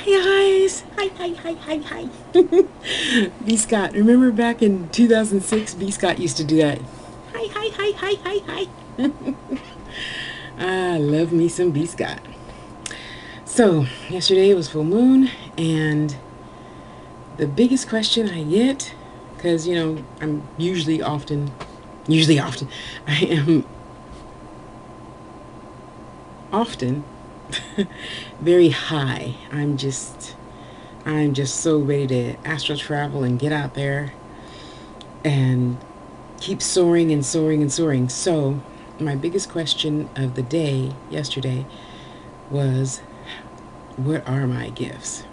guys. Hi. B. Scott. Remember back in 2006, B. Scott used to do that. Hi. I love me some B. Scott. So, yesterday was full moon, and the biggest question I get, because, I'm usually often, I am often very high. I'm just so ready to astral travel and get out there and keep soaring and soaring and soaring. So my biggest question of the day yesterday was, what are my gifts?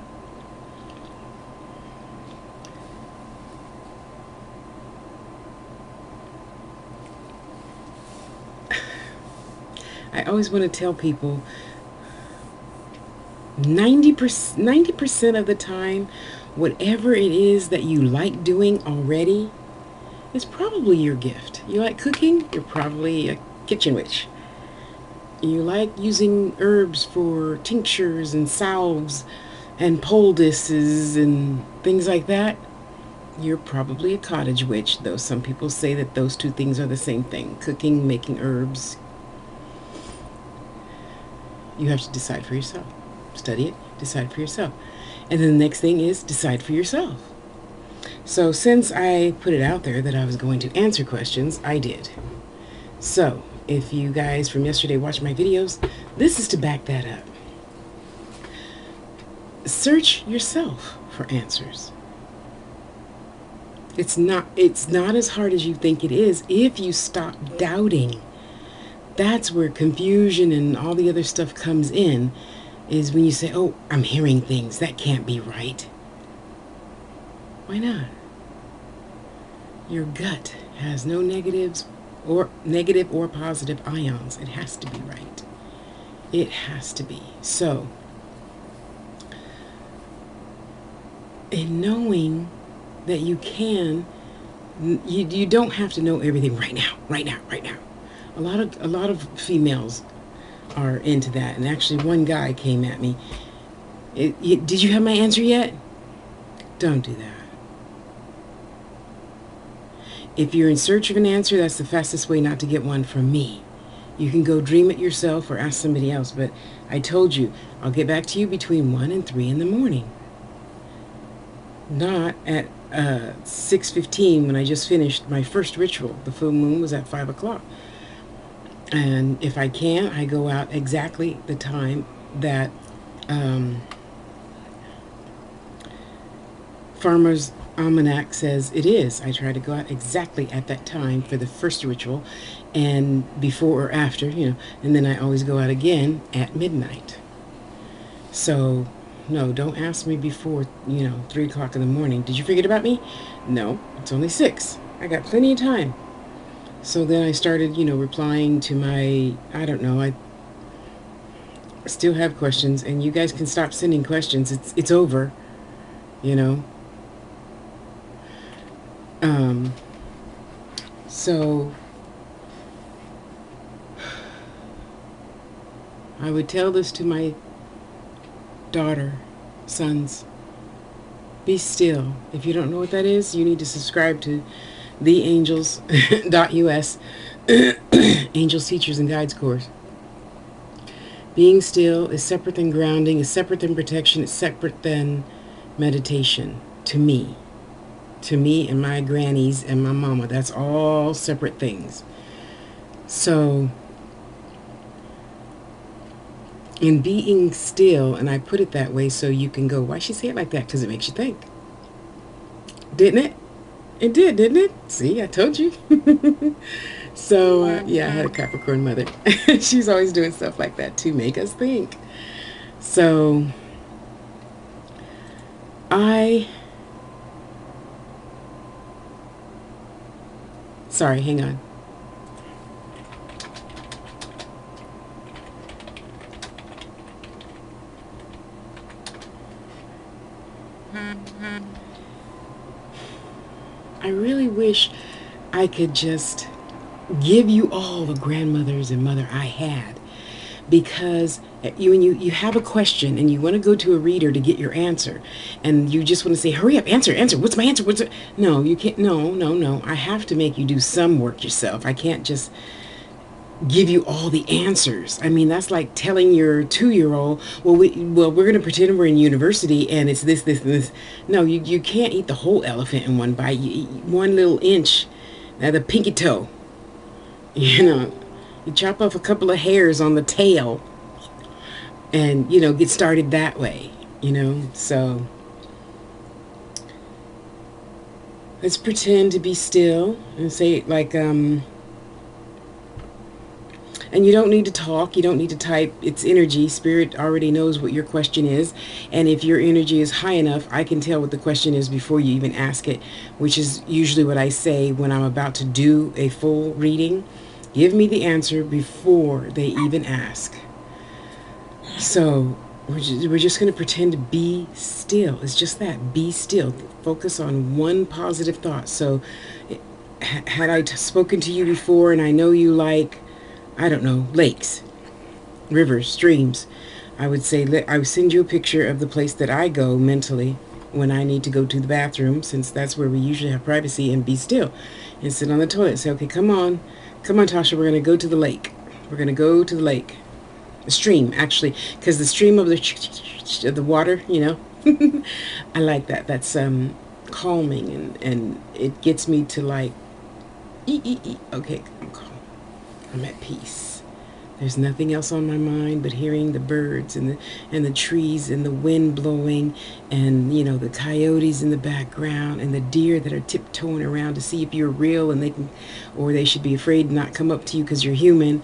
I always want to tell people 90% of the time, whatever it is that you like doing already is probably your gift. You like cooking? You're probably a kitchen witch. You like using herbs for tinctures and salves and poultices and things like that? You're probably a cottage witch, though some people say that those two things are the same thing. Cooking, making herbs. You have to decide for yourself. Study it, decide for yourself. And then the next thing is decide for yourself. So since I put it out there that I was going to answer questions, I did. So if you guys from yesterday watched my videos, this is to back that up. Search yourself for answers. It's not as hard as you think it is if you stop doubting. That's where confusion and all the other stuff comes in, is when you say, oh, I'm hearing things. That can't be right. Why not? Your gut has no negative or positive ions. It has to be right. It has to be. So, in knowing that you can, you don't have to know everything right now. A lot of females are into that, and actually one guy came at me. Did you have my answer yet? Don't do that. If you're in search of an answer, that's the fastest way not to get one from me. You can go dream it yourself or ask somebody else, but I told you, I'll get back to you between 1 and 3 in the morning. Not at 6:15 when I just finished my first ritual. The full moon was at 5 o'clock. And if I can, I go out exactly the time that Farmer's Almanac says it is. I try to go out exactly at that time for the first ritual, and before or after, and then I always go out again at midnight. So, no, don't ask me before, 3 o'clock in the morning. Did you forget about me? No, it's only 6. I got plenty of time. So then I started, replying to my, I don't know, I still have questions, and you guys can stop sending questions. It's over, So I would tell this to my sons. Be still. If you don't know what that is, you need to subscribe to theangels.us, Angels Teachers and Guides course. Being still is separate than grounding, is separate than protection, is separate than meditation. To me and my grannies and my mama, that's all separate things. So in being still, and I put it that way so you can go, why she say it like that? Because it makes you think. Didn't it? It did, didn't it? See, I told you. So, yeah, I had a Capricorn mother. She's always doing stuff like that to make us think. So, sorry, hang on. I really wish I could just give you all the grandmothers and mother I had, because You have a question and you want to go to a reader to get your answer, and you just want to say, hurry up, answer, what's my answer, what's it? No, you can't. No, I have to make you do some work yourself. I can't just give you all the answers. I mean, that's like telling your 2-year-old, we're going to pretend we're in university and it's this, and this. No, you can't eat the whole elephant in one bite. You eat one little inch, the pinky toe. You know, you chop off a couple of hairs on the tail, and get started that way. So let's pretend to be still and say like and you don't need to talk, you don't need to type. It's energy. Spirit already knows what your question is, and if your energy is high enough, I can tell what the question is before you even ask it, which is usually what I say when I'm about to do a full reading. Give me the answer before they even ask. So we're just going to pretend to be still. It's just that. Be still. Focus on one positive thought. So had I spoken to you before and I know you like, I don't know, lakes, rivers, streams, I would say, I would send you a picture of the place that I go mentally when I need to go to the bathroom, since that's where we usually have privacy, and be still and sit on the toilet and say, okay, come on, Tasha, we're going to go to the lake. We're going to go to the lake. The stream, actually, because the stream of the water, I like that. That's calming, and it gets me to like, okay, I'm calm. I'm at peace. There's nothing else on my mind but hearing the birds and the trees and the wind blowing, and the coyotes in the background, and the deer that are tiptoeing around to see if you're real, and they should be afraid to not come up to you because you're human.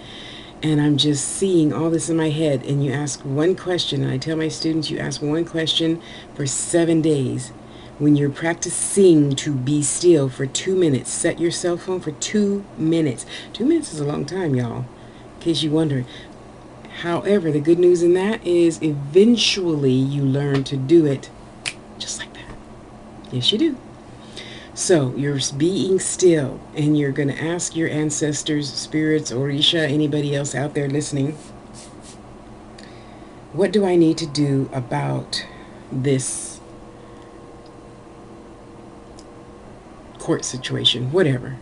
And I'm just seeing all this in my head. And you ask one question, and I tell my students, you ask one question for 7 days. When you're practicing to be still for 2 minutes, set your cell phone for 2 minutes. 2 minutes is a long time, y'all, in case you're wondering. However, the good news in that is eventually you learn to do it just like that. Yes, you do. So you're being still, and you're going to ask your ancestors, spirits, Orisha, anybody else out there listening, what do I need to do about this court situation, whatever?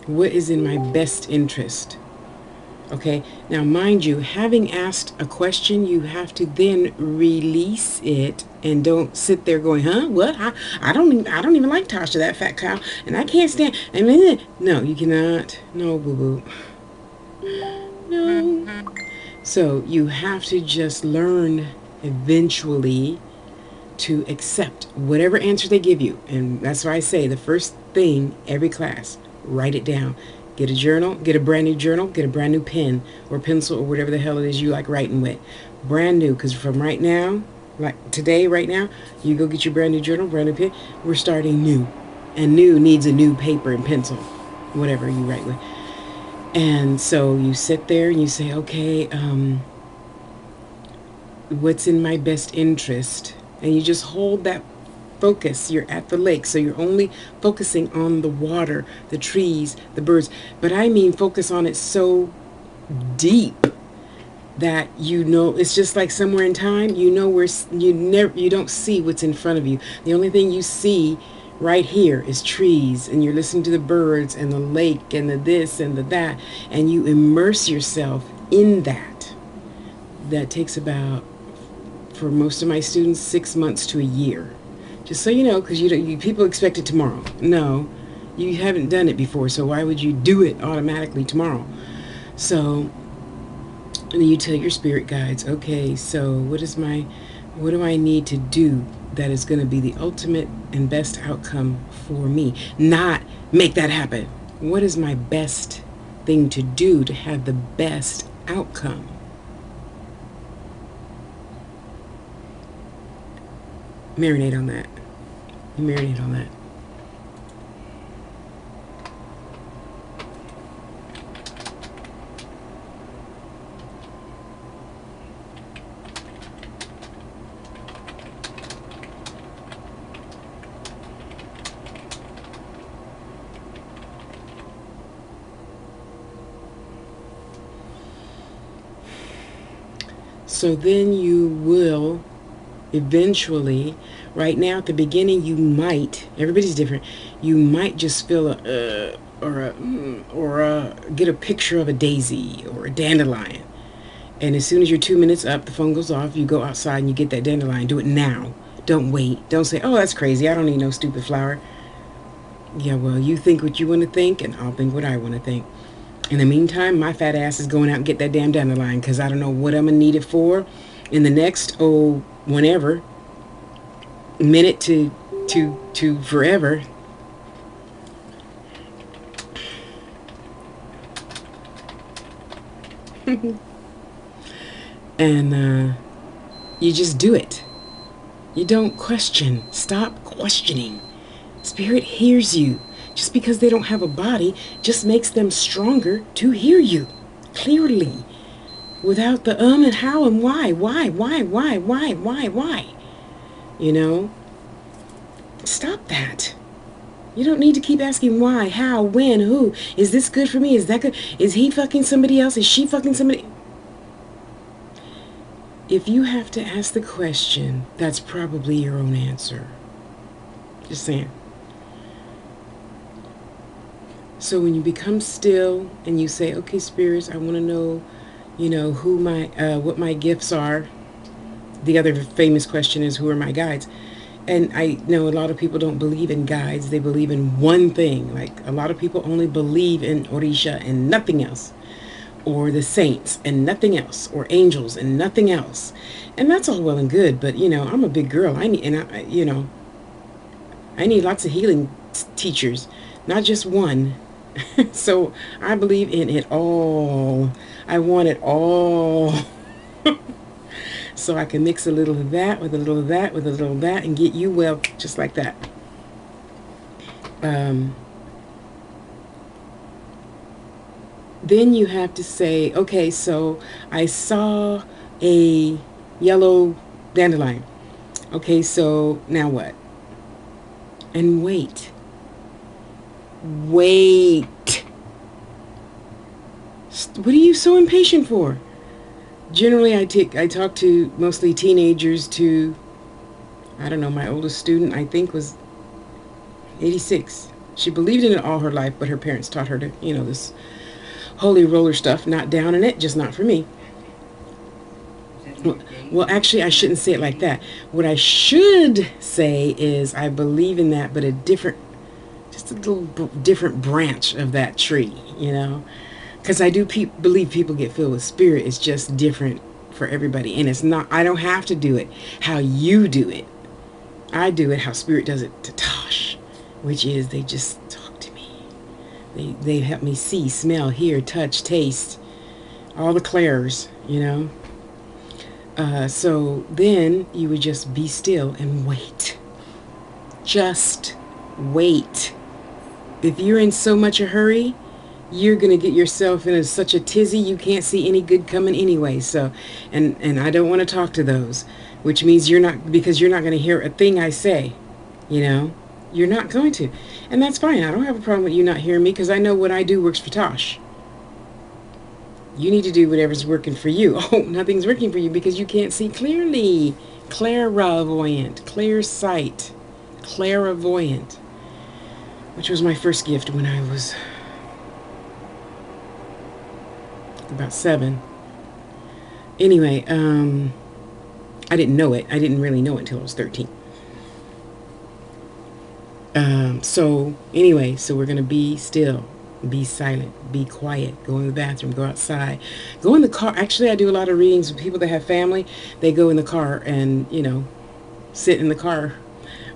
What is in my best interest? Okay, now mind you, having asked a question, you have to then release it, and don't sit there going, huh, what? I don't even like Tasha, that fat cow, and I can't stand. I mean, no, you cannot. No, boo boo. No. So you have to just learn eventually to accept whatever answer they give you, and that's why I say the first thing every class, write it down. Get a journal, get a brand new journal, get a brand new pen or pencil or whatever the hell it is you like writing with. Brand new, because from right now, like today, right now, you go get your brand new journal, brand new pen. We're starting new. And new needs a new paper and pencil, whatever you write with. And so you sit there and you say, okay, what's in my best interest? And you just hold that focus. You're at the lake, so you're only focusing on the water, the trees, the birds. But I mean focus on it so deep that it's just like somewhere in time, where you don't see what's in front of you. The only thing you see right here is trees, and you're listening to the birds and the lake and the this and the that, and you immerse yourself in that. That takes about, for most of my students, 6 months to a year. Just so you know, because people expect it tomorrow. No, you haven't done it before, so why would you do it automatically tomorrow? So, and then you tell your spirit guides, okay, so what do I need to do that is going to be the ultimate and best outcome for me? Not make that happen. What is my best thing to do to have the best outcome? Marinate on that. You marinate on that. So then you will eventually, right now at the beginning, you might, everybody's different, you might just feel get a picture of a daisy or a dandelion. And as soon as you're 2 minutes up, the phone goes off, you go outside and you get that dandelion. Do it now. Don't wait. Don't say, oh, that's crazy. I don't need no stupid flower. Yeah, well, you think what you want to think, and I'll think what I want to think. In the meantime, my fat ass is going out and get that damn dandelion because I don't know what I'm going to need it for in the next, whenever, minute to forever. And you just do it. You don't question. Stop questioning. Spirit hears you. Just because they don't have a body just makes them stronger to hear you clearly, without the and how and why. You know? Stop that. You don't need to keep asking why, how, when, who. Is this good for me? Is that good? Is he fucking somebody else? Is she fucking somebody? If you have to ask the question, that's probably your own answer. Just saying. So when you become still and you say, okay, spirits, I want to know, who what my gifts are. The other famous question is, who are my guides? And I know a lot of people don't believe in guides. They believe in one thing. Like a lot of people only believe in Orisha and nothing else. Or the saints and nothing else. Or angels and nothing else. And that's all well and good. But, I'm a big girl. I need lots of healing teachers. Not just one. So I believe in it all. I want it all. So I can mix a little of that with a little of that with a little of that and get you well just like that. Then you have to say, okay, so I saw a yellow dandelion. Okay, so now what? And wait. Wait. What are you so impatient for? Generally, I talk to mostly teenagers to, I don't know, my oldest student, I think, was 86. She believed in it all her life, but her parents taught her to, this holy roller stuff, not down in it, just not for me. Well, actually, I shouldn't say it like that. What I should say is I believe in that, but just a little different branch of that tree, Because I do believe people get filled with spirit. It's just different for everybody. And it's not, I don't have to do it how you do it. I do it how spirit does it to Tosh, which is they just talk to me. They help me see, smell, hear, touch, taste, all the clairs, So then you would just be still and wait. Just wait. If you're in so much a hurry, you're going to get yourself in such a tizzy you can't see any good coming anyway. So, and I don't want to talk to those, which means because you're not going to hear a thing I say, you're not going to. And that's fine. I don't have a problem with you not hearing me because I know what I do works for Tosh. You need to do whatever's working for you. Oh, nothing's working for you because you can't see clearly. Clairvoyant, clear sight, clairvoyant, which was my first gift when I was about 7. Anyway, I didn't know it. I didn't really know it until I was 13. So we're going to be still, be silent, be quiet, go in the bathroom, go outside, go in the car. Actually, I do a lot of readings with people that have family. They go in the car and, sit in the car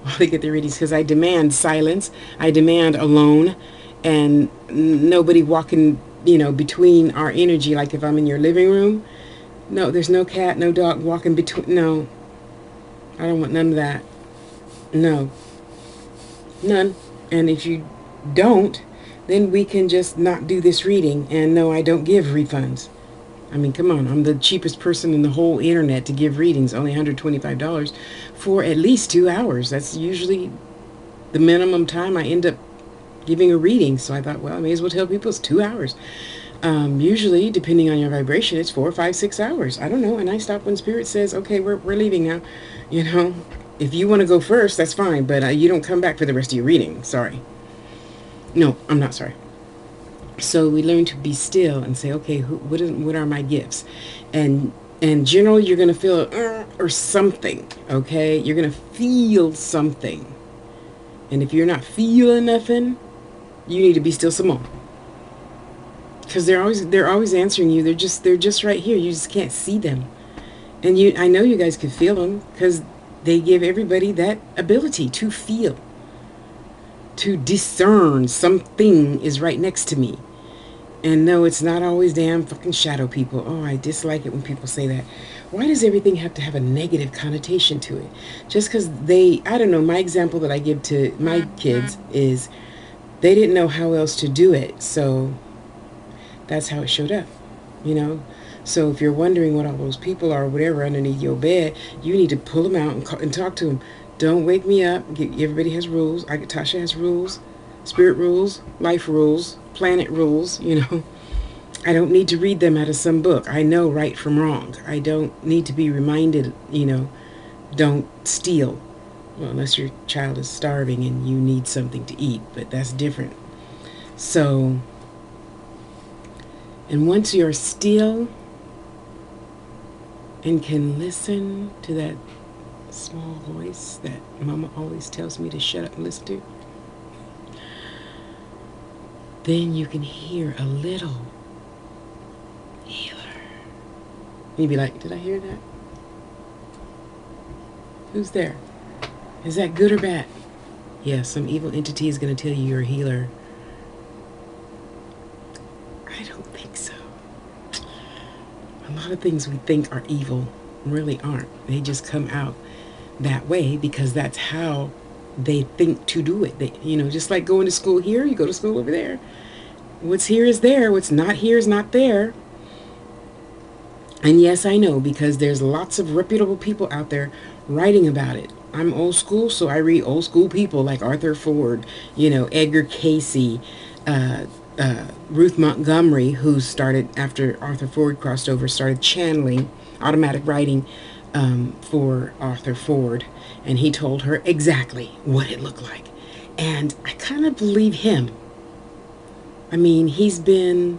while they get their readings because I demand silence. I demand alone and nobody walking between our energy. Like if I'm in your living room, no, there's no cat, no dog walking between. No, I don't want none of that. No, none. And if you don't, then we can just not do this reading. And no, I don't give refunds. I mean, come on, I'm the cheapest person in the whole internet to give readings, only $125 for at least 2 hours. That's usually the minimum time I end up giving a reading. So I thought, well, I may as well tell people it's 2 hours. Usually, depending on your vibration, it's 4, 5, 6 hours. I don't know. And I stop when spirit says, okay, we're leaving now. You know, if you want to go first, that's fine. But you don't come back for the rest of your reading. Sorry. No, I'm not sorry. So we learn to be still and say, okay, what are my gifts? And in general, you're going to feel or something, okay? You're going to feel something. And if you're not feeling nothing, you need to be still some more. Because they're always answering you. They're just right here. You just can't see them. And I know you guys can feel them because they give everybody that ability to feel, to discern something is right next to me. And no, it's not always damn fucking shadow people. Oh, I dislike it when people say that. Why does everything have to have a negative connotation to it? Just because I don't know, my example that I give to my kids is they didn't know how else to do it. So that's how it showed up, you know? So if you're wondering what all those people are or whatever underneath your bed, you need to pull them out and talk to them. Don't wake me up. Everybody has rules. Tasha has rules. Spirit rules, life rules, planet rules, you know. I don't need to read them out of some book. I know right from wrong. I don't need to be reminded, you know, don't steal. Well, unless your child is starving and you need something to eat, but that's different. So, and once you're still and can listen to that small voice that Mama always tells me to shut up and listen to, then you can hear a little healer. And you'd be like, did I hear that? Who's there? Is that good or bad? Yeah, some evil entity is going to tell you you're a healer. I don't think so. A lot of things we think are evil really aren't. They just come out that way because that's how they think to do it. They, you know, just like going to school here, you go to school over there. What's here is there. What's not here is not there. And yes, I know, because there's lots of reputable people out there writing about it. I'm old school, so I read old school people like Arthur Ford, you know, Edgar Casey, Ruth Montgomery, who started, after Arthur Ford crossed over, started channeling automatic writing for Arthur Ford. And he told her exactly what it looked like. And I kind of believe him. I mean, he's been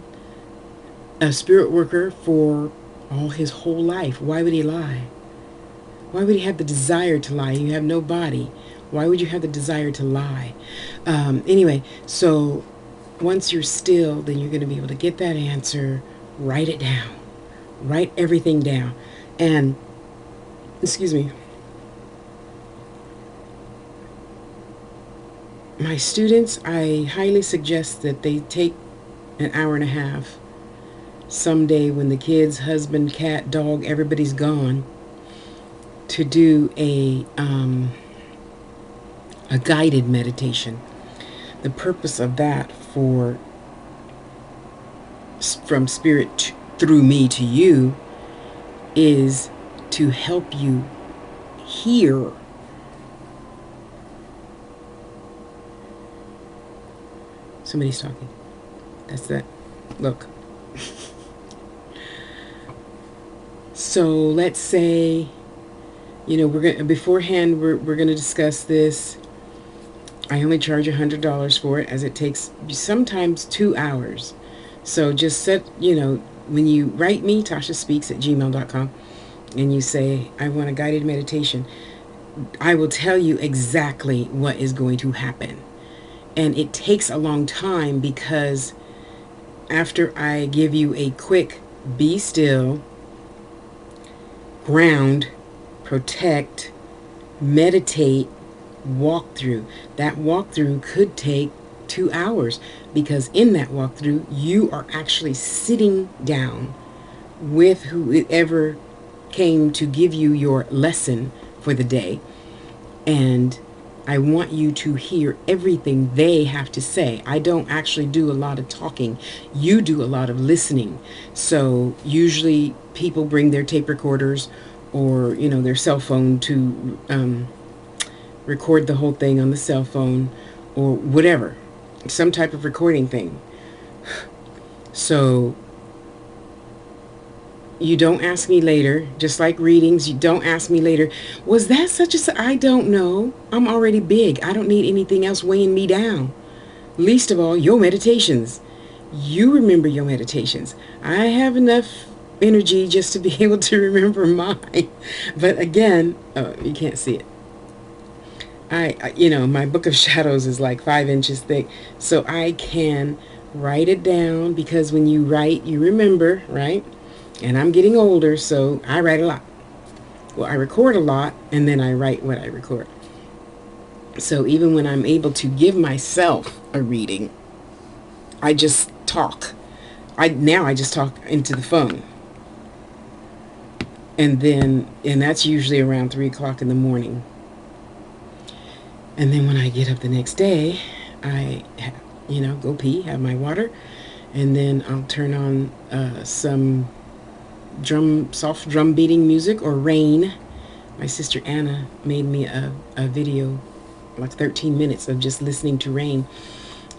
a spirit worker for all his whole life. Why would he lie? Why would he have the desire to lie? You have no body. Why would you have the desire to lie? Anyway, so once you're still, then you're going to be able to get that answer, write it down, write everything down. And, excuse me, my students, I highly suggest that they take an hour and a half someday when the kids, husband, cat, dog, everybody's gone, to do a guided meditation. The purpose of that from spirit through me to you is to help you hear somebody's talking. That's that. Look. So let's say, you know, beforehand we're going to discuss this. I only charge $100 for it, as it takes sometimes 2 hours. So just set, you know, when you write me, tashaspeaks@gmail.com, and you say, I want a guided meditation, I will tell you exactly what is going to happen. And it takes a long time because after I give you a quick be still, ground, protect, meditate walkthrough, that walkthrough could take 2 hours, because in that walkthrough you are actually sitting down with whoever came to give you your lesson for the day, and I want you to hear everything they have to say. I don't actually do a lot of talking. You do a lot of listening. So usually people bring their tape recorders or, you know, their cell phone to record the whole thing on the cell phone or whatever, some type of recording thing. So you don't ask me later, just like readings, you don't ask me later, was that such a... I don't know. I'm already big. I don't need anything else weighing me down. Least of all, your meditations. You remember your meditations. I have enough energy just to be able to remember mine. But again, you can't see it. My book of shadows is like 5 inches thick, so I can write it down, because when you write, you remember, right? And I'm getting older, so I write a lot. Well, I record a lot, and then I write what I record. So even when I'm able to give myself a reading, I just talk. I just talk into the phone. And that's usually around 3 o'clock in the morning. And then when I get up the next day, I, go pee, have my water, and then I'll turn on some soft drum beating music or rain. My sister Anna made me a video, like 13 minutes of just listening to rain.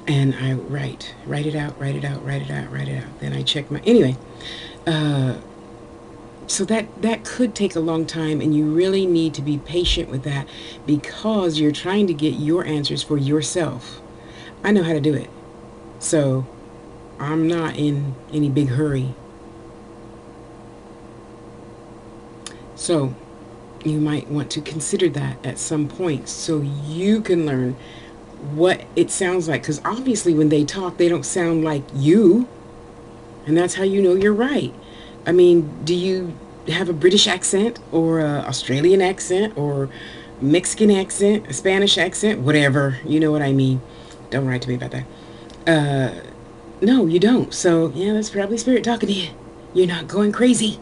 And I write it out. Then I check anyway. So that could take a long time, and you really need to be patient with that, because you're trying to get your answers for yourself. I know how to do it, so I'm not in any big hurry. So you might want to consider that at some point, so you can learn what it sounds like, because obviously when they talk, they don't sound like you, and that's how you know you're right. I mean, do you have a British accent, or a Australian accent, or Mexican accent, a Spanish accent, whatever, you know what I mean? Don't write to me about that. No, you don't. So yeah, that's probably spirit talking to you. You're not going crazy.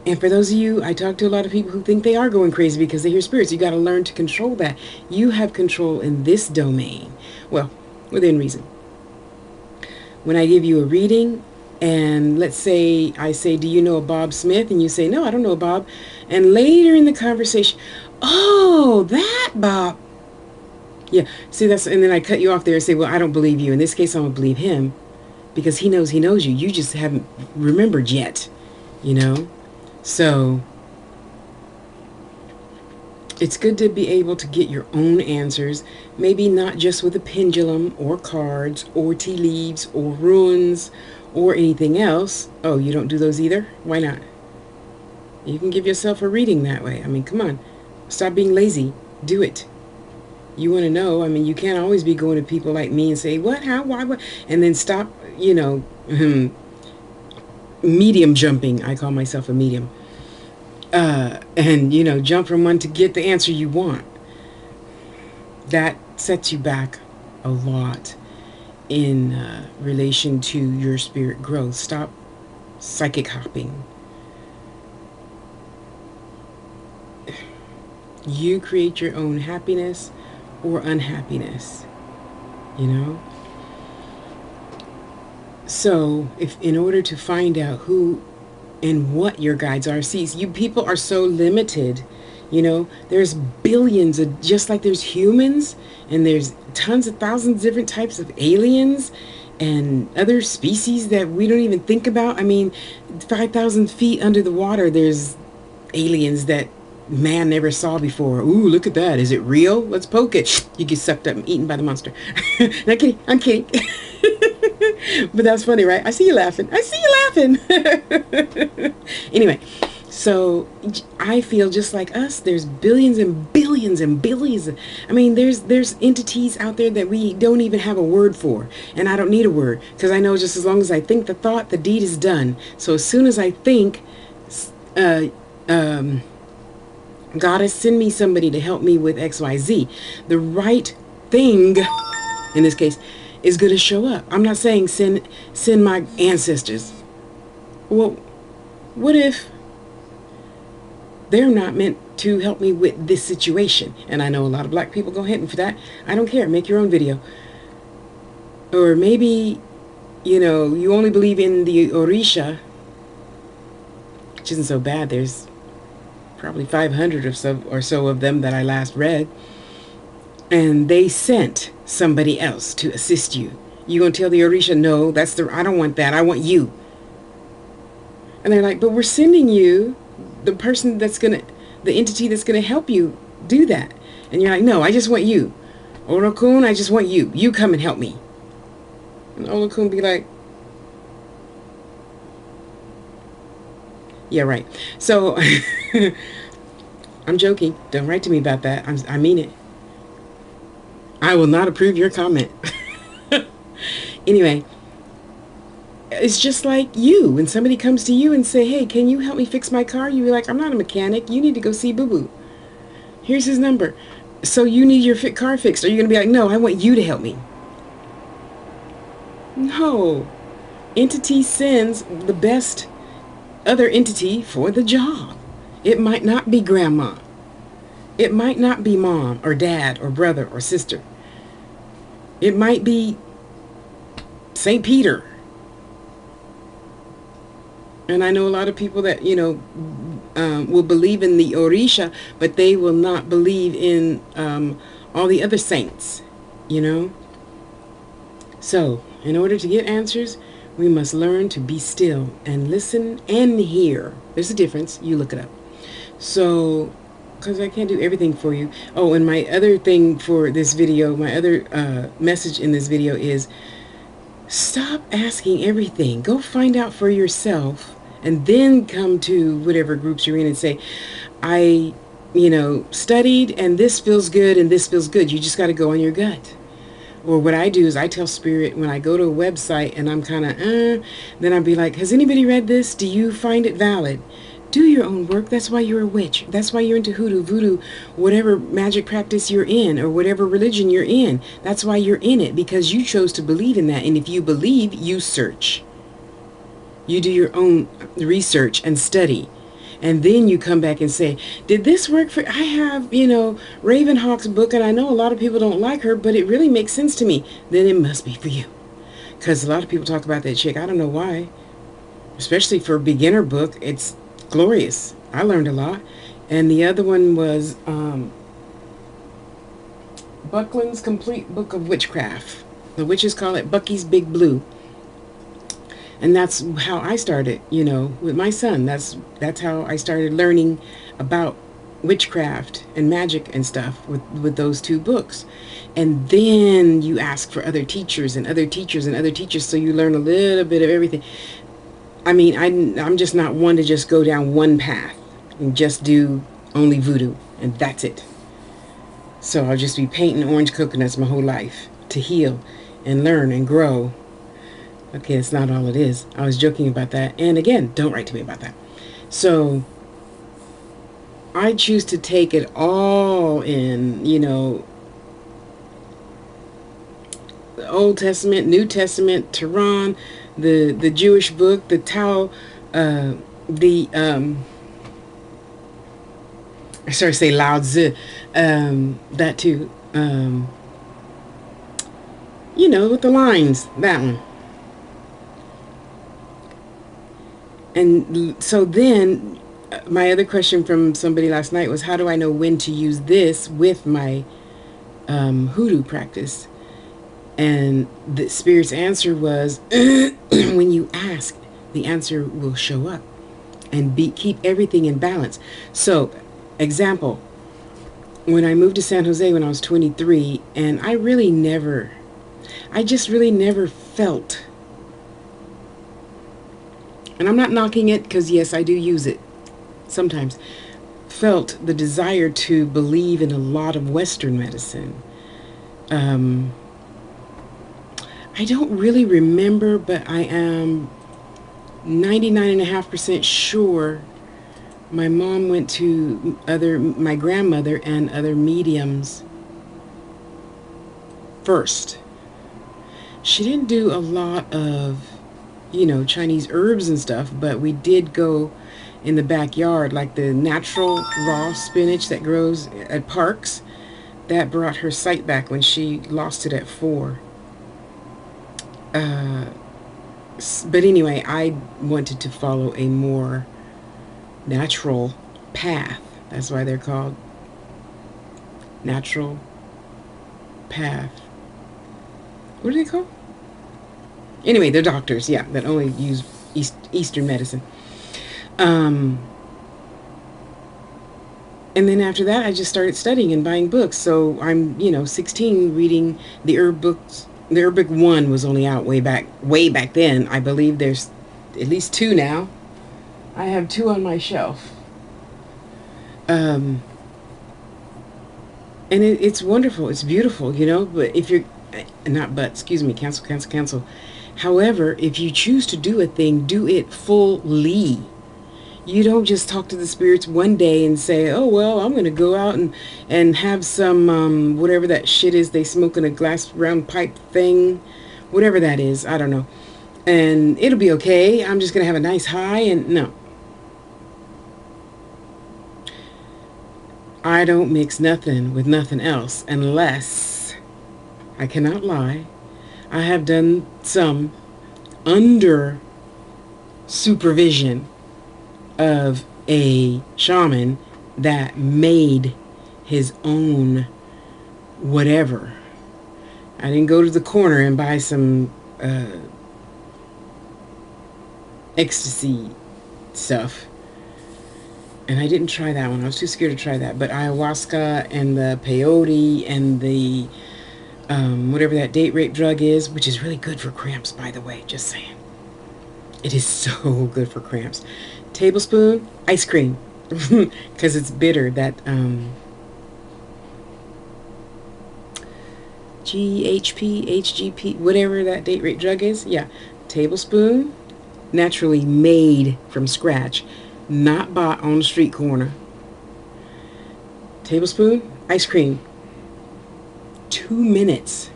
And for those of you, I talk to a lot of people who think they are going crazy because they hear spirits. You got to learn to control that. You have control in this domain. Well, within reason. When I give you a reading, and let's say I say, do you know a Bob Smith? And you say, no, I don't know a Bob. And later in the conversation, oh, that Bob. Yeah, see, and then I cut you off there and say, well, I don't believe you. In this case, I'm going to believe him, because he knows you. You just haven't remembered yet, So it's good to be able to get your own answers, maybe not just with a pendulum or cards or tea leaves or runes or anything else. Oh, you don't do those either? Why not? You can give yourself a reading that way. I mean, come on. Stop being lazy. Do it. You want to know. I mean, you can't always be going to people like me and say, what, how, why, what? And then stop, medium jumping. I call myself a medium. And jump from one to get the answer you want. That sets you back a lot in relation to your spirit growth. Stop psychic hopping. You create your own happiness or unhappiness, So if in order to find out who and what your guides are, see, you people are so limited. There's billions of, just like there's humans, and there's tons of thousands of different types of aliens and other species that we don't even think about. I mean, 5,000 feet under the water, there's aliens that man never saw before. Ooh, look at that. Is it real? Let's poke it. You get sucked up and eaten by the monster. Not kidding. I'm kidding. But that's funny, right? I see you laughing. Anyway, so I feel just like us, there's billions and billions and billions. I mean, there's entities out there that we don't even have a word for. And I don't need a word, because I know just as long as I think the thought, the deed is done. So as soon as I think, Goddess, send me somebody to help me with XYZ, the right thing, in this case, is going to show up. I'm not saying send my ancestors. Well, what if they're not meant to help me with this situation? And I know a lot of black people go hitting for that. I don't care. Make your own video. Or maybe, you only believe in the Orisha, which isn't so bad. There's probably 500 or so of them that I last read. And they sent somebody else to assist you. You gonna tell the Orisha, no, I don't want that. I want you. And they're like, but we're sending you the person the entity that's gonna help you do that. And you're like, no, I just want you. Orokun, I just want you. You come and help me. And Olokun be like, yeah, right. So, I'm joking. Don't write to me about that. I mean it. I will not approve your comment. Anyway, it's just like you. When somebody comes to you and say, hey, can you help me fix my car? You be like, I'm not a mechanic. You need to go see Boo-Boo. Here's his number. So you need your car fixed. Are you going to be like, no, I want you to help me? No. Entity sends the best other entity for the job. It might not be grandma. It might not be mom or dad or brother or sister. It might be St. Peter. And I know a lot of people that, will believe in the Orisha, but they will not believe in all the other saints, So, in order to get answers, we must learn to be still and listen and hear. There's a difference. You look it up. So, because I can't do everything for you. Oh, and my other thing for this video, my other message in this video is, stop asking everything. Go find out for yourself and then come to whatever groups you're in and say, I, studied and this feels good and this feels good. You just got to go on your gut. Or what I do is I tell Spirit when I go to a website and I'm kind of, then I'll be like, has anybody read this? Do you find it valid? Do your own work. That's why you're a witch. That's why you're into hoodoo, voodoo, whatever magic practice you're in or whatever religion you're in. That's why you're in it, because you chose to believe in that. And if you believe, you search. You do your own research and study. And then you come back and say, did this work for, I have, Ravenhawk's book, and I know a lot of people don't like her, but it really makes sense to me. Then it must be for you. Because a lot of people talk about that chick. I don't know why. Especially for a beginner book, it's glorious. I learned a lot. And the other one was Buckland's Complete Book of Witchcraft. The witches call it Bucky's Big Blue. And that's how I started, with my son. That's how I started learning about witchcraft and magic and stuff with those two books. And then you ask for other teachers and other teachers and other teachers, so you learn a little bit of everything. I mean, I'm just not one to just go down one path and just do only voodoo, and that's it. So I'll just be painting orange coconuts my whole life to heal and learn and grow. Okay, it's not all it is. I was joking about that. And again, don't write to me about that. So I choose to take it all in, the Old Testament, New Testament, Tehran, the Jewish book, the Tao, I started to say Lao Tzu, that too. With the lines, that one. And so then my other question from somebody last night was, how do I know when to use this with my hoodoo practice? And the Spirit's answer was, when you ask, the answer will show up, and keep everything in balance. So, example, when I moved to San Jose when I was 23, and I just really never felt, and I'm not knocking it, because yes, I do use it sometimes, felt the desire to believe in a lot of Western medicine. I don't really remember, but I am 99.5% sure my mom went to my grandmother and other mediums first. She didn't do a lot of, Chinese herbs and stuff, but we did go in the backyard, like the natural raw spinach that grows at parks. That brought her sight back when she lost it at 4. But anyway, I wanted to follow a more natural path. That's why they're called natural path. What are they called? Anyway, they're doctors, yeah, that only use Eastern medicine. Um, and then after that, I just started studying and buying books. So I'm, 16, reading the herb books. The herb book one was only out way back then. I believe there's at least two now. I have two on my shelf. Um, and it's wonderful. It's beautiful, But if you're not, but excuse me, cancel. However, if you choose to do a thing, do it fully. You don't just talk to the spirits one day and say, oh, well, I'm going to go out and have some, whatever that shit is they smoke in a glass round pipe thing, whatever that is, I don't know. And it'll be okay. I'm just going to have a nice high. And no, I don't mix nothing with nothing else unless, I cannot lie, I have done some under supervision of a shaman that made his own whatever. I didn't go to the corner and buy some ecstasy stuff. And I didn't try that one. I was too scared to try that. But ayahuasca and the peyote and the whatever that date rape drug is, which is really good for cramps, by the way, just saying. It is so good for cramps. Tablespoon, ice cream, because it's bitter. That GHP, HGP, whatever that date rape drug is. Yeah, tablespoon, naturally made from scratch, not bought on the street corner. Tablespoon, ice cream. 2 minutes.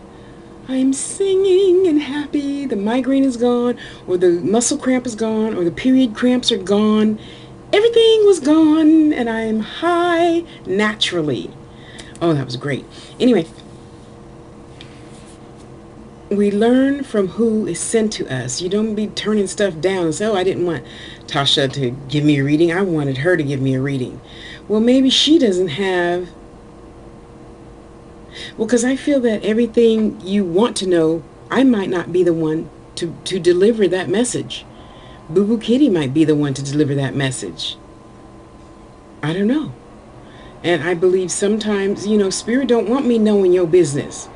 I'm singing and happy. The migraine is gone, or the muscle cramp is gone, or the period cramps are gone. Everything was gone, and I'm high naturally. Oh, that was great. Anyway, we learn from who is sent to us. You don't be turning stuff down and say, oh, I didn't want Tasha to give me a reading. I wanted her to give me a reading. Well, maybe she doesn't have... Well, because I feel that everything you want to know, I might not be the one to deliver that message. Boo Boo Kitty might be the one to deliver that message. I don't know. And I believe sometimes, Spirit don't want me knowing your business.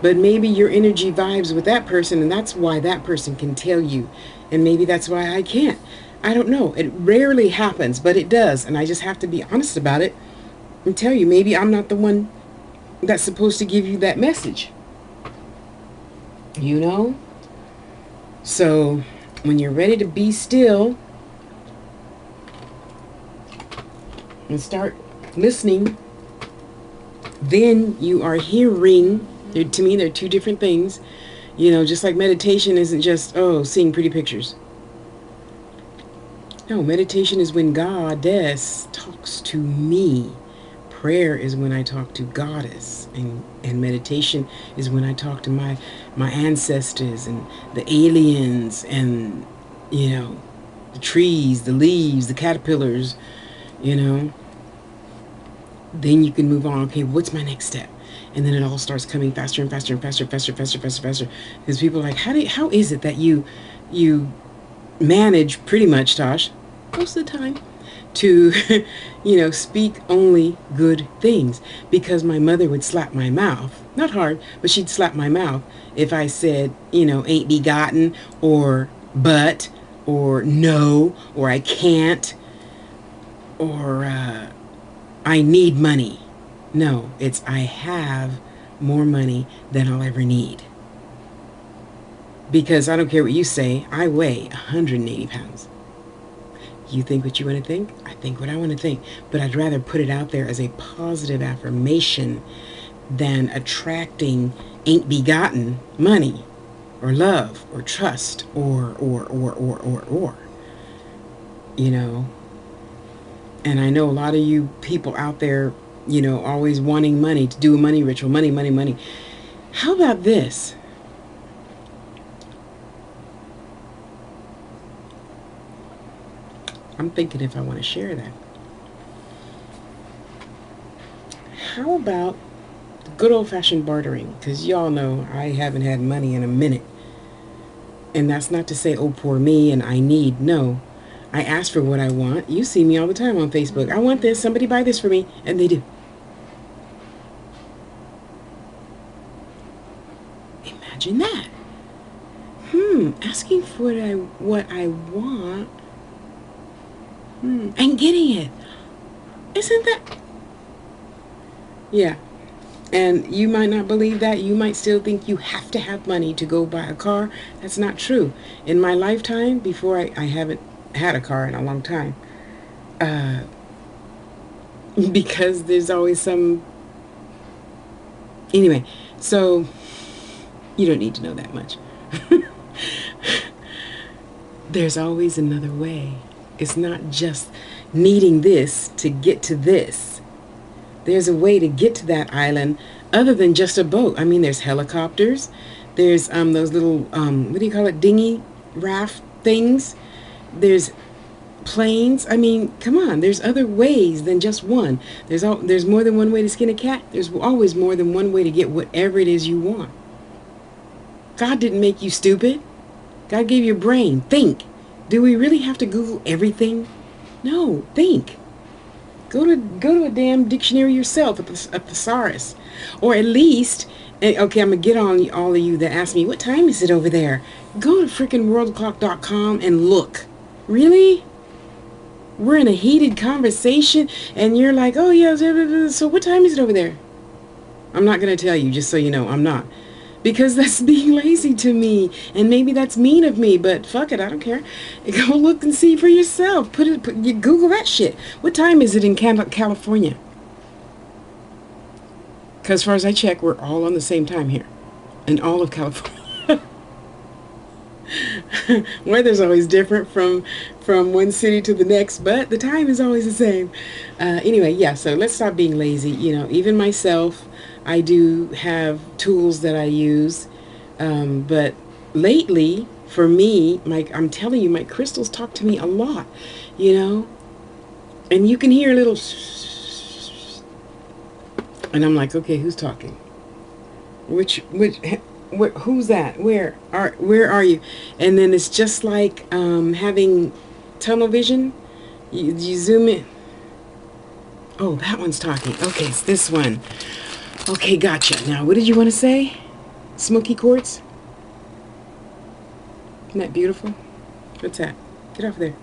But maybe your energy vibes with that person, and that's why that person can tell you. And maybe that's why I can't. I don't know. It rarely happens, but it does. And I just have to be honest about it and tell you, maybe I'm not the one that's supposed to give you that message. So when you're ready to be still and start listening, then you are hearing. To me, they're two different things. Just like meditation isn't just, seeing pretty pictures. No, meditation is when Goddess talks to me. Prayer is when I talk to Goddess. And meditation is when I talk to my ancestors and the aliens and, the trees, the leaves, the caterpillars, Then you can move on. Okay, what's my next step? And then it all starts coming faster and faster and faster, faster. Because people are like, how is it that you manage pretty much, Tosh, most of the time, to, speak only good things? Because my mother would slap my mouth, not hard, but she'd slap my mouth if I said, ain't begotten, or but, or no, or I can't, or I need money. No, it's I have more money than I'll ever need. Because I don't care what you say, I weigh 180 pounds. You think what you want to think, I think what I want to think. But I'd rather put it out there as a positive affirmation than attracting ain't begotten money or love or trust or. And I know a lot of you people out there, always wanting money to do a money ritual. Money. How about this? I'm thinking if I want to share that. How about good old-fashioned bartering? Because y'all know I haven't had money in a minute. And that's not to say, oh, poor me and I need. No. I ask for what I want. You see me all the time on Facebook. I want this. Somebody buy this for me. And they do. Imagine that. Asking for what I want. And getting it. Isn't that... Yeah. And you might not believe that. You might still think you have to have money to go buy a car. That's not true. In my lifetime, before I haven't had a car in a long time, because there's always some... Anyway, so you don't need to know that much. There's always another way. It's not just needing this to get to this. There's a way to get to that island other than just a boat. I mean, there's helicopters. There's those little, what do you call it, dinghy raft things. There's planes. I mean, come on. There's other ways than just one. There's more than one way to skin a cat. There's always more than one way to get whatever it is you want. God didn't make you stupid. God gave you a brain. Think. Do we really have to Google everything? No. Think. Go to a damn dictionary yourself, a thesaurus. Or at least, okay, I'm going to get on all of you that ask me, what time is it over there? Go to frickin' worldclock.com and look. Really? We're in a heated conversation and you're like, oh yeah, so what time is it over there? I'm not going to tell you, just so you know, I'm not. Because that's being lazy to me. And maybe that's mean of me, but fuck it, I don't care. Go look and see for yourself. You Google that shit. What time is it in California? Because as far as I check, we're all on the same time here. In all of California. Weather's always different from one city to the next, but the time is always the same. Anyway, yeah, so let's stop being lazy. You know, even myself, I do have tools that I use, but lately, for me, I'm telling you, my crystals talk to me a lot, you know, and you can hear a little, and I'm like, okay, who's talking? Who's that? Where are you? And then it's just like having tunnel vision. You zoom in. Oh, that one's talking. Okay, it's this one. Okay, gotcha. Now, what did you want to say? Smoky quartz? Isn't that beautiful? What's that? Get off there.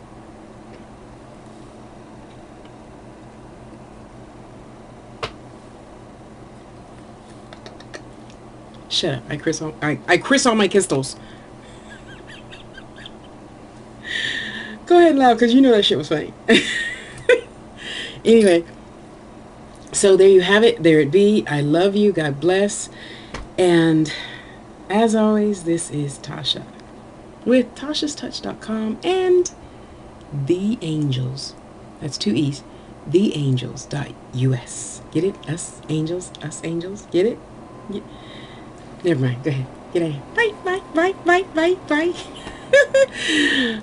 Shut up. I criss all my crystals. Go ahead and laugh, because you know that shit was funny. Anyway, so there you have it. There it be. I love you. God bless. And as always, this is Tasha with tashastouch.com and The Angels. That's 2 E's. TheAngels.us. Get it? Us angels. Us angels. Get it? Never mind. Go ahead. Get out of here. Bye.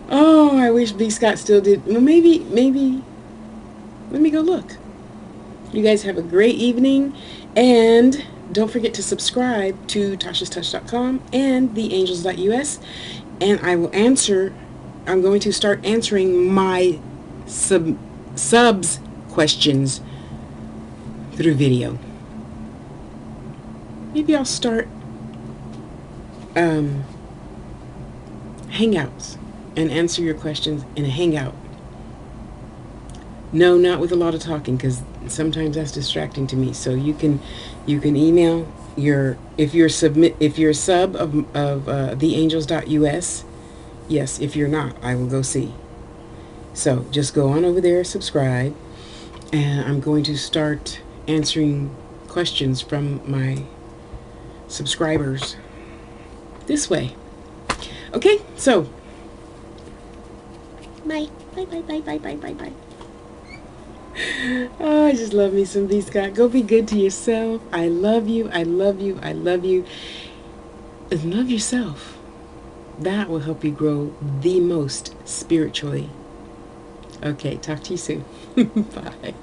Oh, I wish B. Scott still did. Well, maybe. Let me go look. You guys have a great evening. And don't forget to subscribe to tashastouch.com and theangels.us. And I will answer. I'm going to start answering my subs questions through video. Maybe I'll start hangouts and answer your questions in a hangout. No, not with a lot of talking, because sometimes that's distracting to me. So you can email if you're a sub of theangels.us. Yes, if you're not, I will go see. So just go on over there, subscribe, and I'm going to start answering questions from my subscribers this way. Okay, so bye. Oh, I just love me some B. Scott. Go be good to yourself. I love you. And love yourself. That will help you grow the most spiritually. Okay, talk to you soon. Bye.